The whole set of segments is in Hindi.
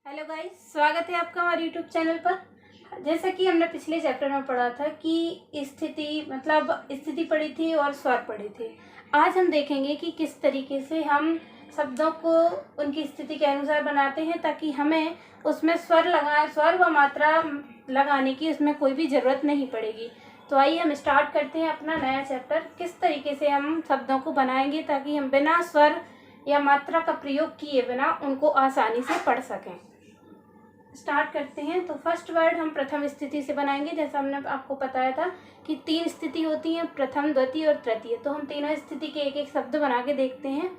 हेलो गाइस, स्वागत है आपका हमारे यूट्यूब चैनल पर। जैसा कि हमने पिछले चैप्टर में पढ़ा था कि स्थिति पढ़ी थी और स्वर पढ़े थे। आज हम देखेंगे कि किस तरीके से हम शब्दों को उनकी स्थिति के अनुसार बनाते हैं ताकि हमें उसमें स्वर व मात्रा लगाने की उसमें कोई भी ज़रूरत नहीं पड़ेगी। तो आइए हम स्टार्ट करते हैं अपना नया चैप्टर। किस तरीके से हम शब्दों को बनाएंगे ताकि हम बिना स्वर या मात्रा का प्रयोग किए बिना उनको आसानी से पढ़ सकें। स्टार्ट करते हैं। तो फर्स्ट वर्ड हम प्रथम स्थिति से बनाएंगे। जैसा हमने आपको बताया था कि 3 स्थिति होती हैं, प्रथम, द्वितीय और तृतीय। तो हम तीनों स्थिति के एक एक शब्द बना के देखते हैं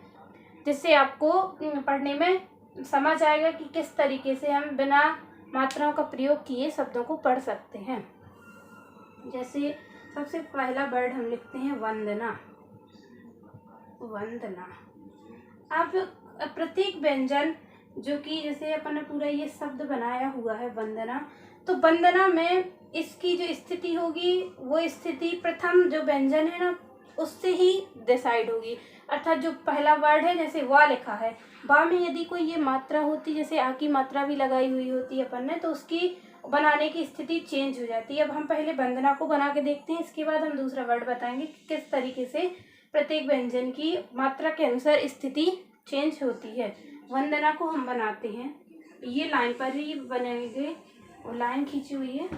जिससे आपको पढ़ने में समझ आएगा कि किस तरीके से हम बिना मात्राओं का प्रयोग किए शब्दों को पढ़ सकते हैं। जैसे सबसे पहला वर्ड हम लिखते हैं वंदना। वंदना। अब प्रत्येक व्यंजन जो कि जैसे अपन ने पूरा ये शब्द बनाया हुआ है वंदना, तो वंदना में इसकी जो स्थिति होगी वो स्थिति प्रथम जो व्यंजन है ना उससे ही डिसाइड होगी। अर्थात जो पहला वर्ड है, जैसे वा लिखा है, वा में यदि कोई ये मात्रा होती, जैसे आ की मात्रा भी लगाई हुई होती है अपन ने, तो उसकी बनाने की स्थिति चेंज हो जाती है। अब हम पहले वंदना को बना के देखते हैं, इसके बाद हम दूसरा वर्ड बताएंगे कि किस तरीके से प्रत्येक व्यंजन की मात्रा के अनुसार स्थिति चेंज होती है। वंदना को हम बनाते हैं, ये लाइन पर ही बनेंगे, और लाइन खींची हुई है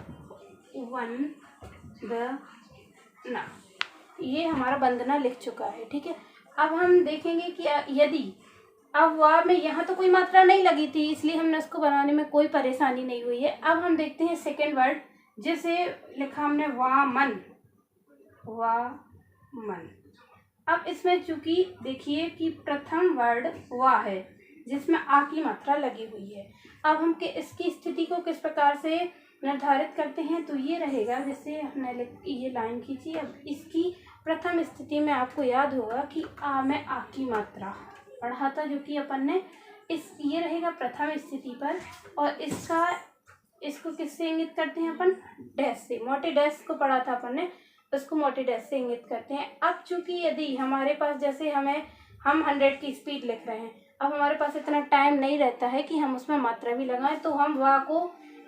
वंदना। ये हमारा वंदना लिख चुका है, ठीक है। अब हम देखेंगे कि यदि अब वाह में यहाँ तो कोई मात्रा नहीं लगी थी इसलिए हमने उसको बनाने में कोई परेशानी नहीं हुई है। अब हम देखते हैं सेकेंड वर्ड, जिसे लिखा हमने वामन। वामन। अब इसमें चूंकि देखिए कि प्रथम वर्ड वा है जिसमें आ की मात्रा लगी हुई है। अब हम इसकी स्थिति को किस प्रकार से निर्धारित करते हैं, तो ये रहेगा, जैसे हमने ये लाइन खींची। अब इसकी प्रथम स्थिति में आपको याद होगा कि आ में आ की मात्रा पढ़ा था, जो कि अपन ने ये रहेगा प्रथम स्थिति पर, और इसको किससे इंगित करते हैं अपन, डैश से। मोटे डैश को पढ़ा था अपन ने, उसको मोटे डैश से इंगित करते हैं। अब चूंकि यदि हमारे पास, जैसे हम 100 की स्पीड लिख रहे हैं, अब हमारे पास इतना टाइम नहीं रहता है कि हम उसमें मात्रा भी लगाएं, तो हम वा को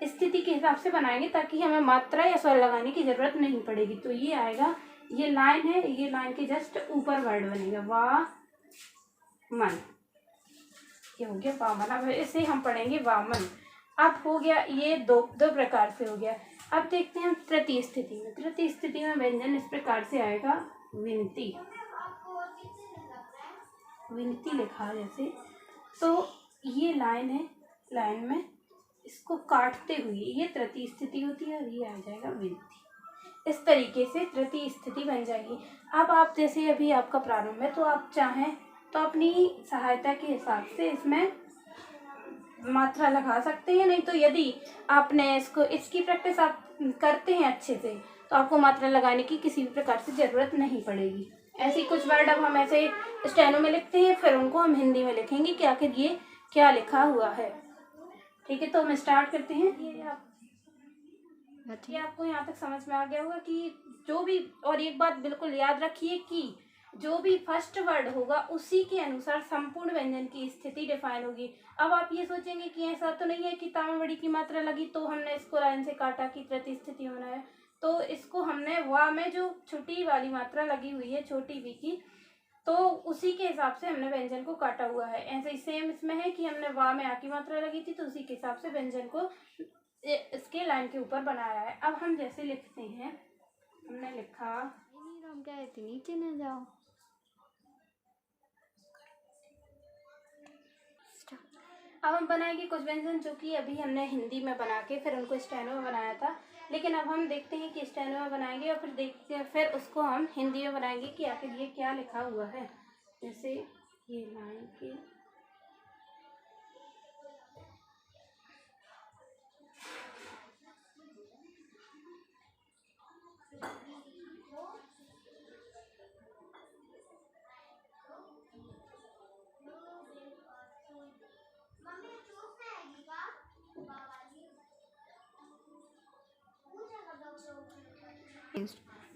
स्थिति के हिसाब से बनाएंगे ताकि हमें मात्रा या स्वर लगाने की जरूरत नहीं पड़ेगी। तो ये आएगा, ये लाइन है, ये लाइन के जस्ट ऊपर वर्ड बनेगा वामन। ये हो गया वामन। अब इसे हम पढ़ेंगे वामन। अब हो गया ये दो प्रकार से हो गया। अब देखते हैं हम तृतीय स्थिति में। तृतीय स्थिति में व्यंजन इस प्रकार से आएगा, विनती। विनती लिखा जैसे, तो ये लाइन है, लाइन में इसको काटते हुए ये तृतीय स्थिति होती है और ये आ जाएगा विनती। इस तरीके से तृतीय स्थिति बन जाएगी। अब आप जैसे अभी आपका प्रारंभ है, तो आप चाहें तो अपनी सहायता के हिसाब से इसमें मात्रा लगा सकते हैं, नहीं तो यदि आपने इसकी प्रैक्टिस आप करते हैं अच्छे से तो आपको मात्रा लगाने की किसी भी प्रकार से ज़रूरत नहीं पड़ेगी। ऐसे कुछ वर्ड अब हम ऐसे स्टेनो में लिखते हैं, फिर उनको हम हिंदी में लिखेंगे कि आखिर ये क्या लिखा हुआ है, ठीक है। तो हम स्टार्ट करते हैं। ये आपको यहाँ तक समझ में आ गया होगा कि जो भी, और एक बात बिल्कुल याद रखिए कि जो भी फर्स्ट वर्ड होगा उसी के अनुसार संपूर्ण व्यंजन की स्थिति डिफाइन होगी। अब आप ये सोचेंगे कि ऐसा तो नहीं है कि ता में बड़ी की मात्रा लगी तो हमने इसको लाइन से काटा कि तृतीय स्थिति में बनाया, तो इसको हमने वा में जो छोटी वाली मात्रा लगी हुई है, छोटी वी की, तो उसी के हिसाब से हमने व्यंजन को काटा हुआ है। ऐसे ही सेम इसमें है कि हमने वा में आ की मात्रा लगी थी तो उसी के हिसाब से व्यंजन को इसके लाइन के ऊपर बनाया है। अब हम जैसे लिखते हैं, हमने लिखा, नीचे न जाओ। अब हम बनाएंगे कुछ व्यंजन जो कि अभी हमने हिंदी में बना के फिर उनको स्टेनो में बनाया था, लेकिन अब हम देखते हैं कि स्टेनो में बनाएंगे और फिर उसको हम हिंदी में बनाएंगे कि आखिर ये क्या लिखा हुआ है। जैसे ये लाइन के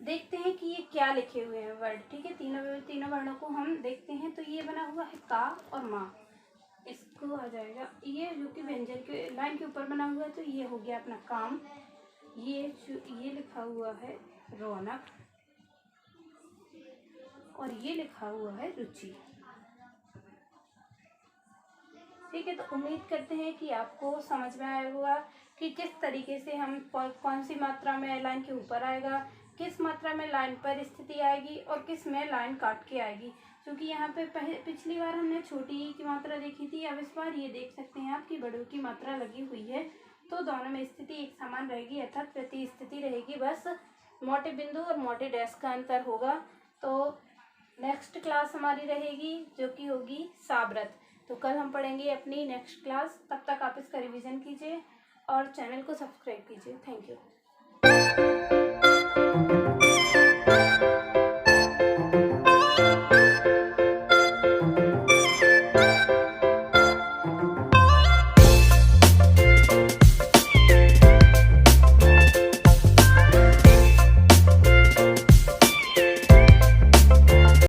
देखते हैं कि ये क्या लिखे हुए हैं वर्ड, ठीक है। तीनों वर्णों को हम देखते हैं। तो ये बना हुआ है का और माँ। इसको आ जाएगा, ये जो कि व्यंजन के लाइन के ऊपर बना हुआ है, तो ये हो गया अपना काम। ये लिखा हुआ है रौनक, और ये लिखा हुआ है रुचि। ठीक है, तो उम्मीद करते हैं कि आपको समझ में आया होगा कि किस तरीके से हम कौन सी मात्रा में लाइन के ऊपर आएगा, किस मात्रा में लाइन पर स्थिति आएगी और किस में लाइन काट के आएगी। क्योंकि यहाँ पे पिछली बार हमने छोटी ई की मात्रा देखी थी, अब इस बार ये देख सकते हैं आप कि बड़ों की मात्रा लगी हुई है, तो दोनों में स्थिति एक समान रहेगी, अर्थात प्रति स्थिति रहेगी, बस मोटे बिंदु और मोटे डैश का अंतर होगा। तो नेक्स्ट क्लास हमारी रहेगी जो कि होगी साब्रत। तो कल हम पढ़ेंगे अपनी नेक्स्ट क्लास, तब तक आप इसका रिवीजन कीजिए और चैनल को सब्सक्राइब कीजिए। Thank you.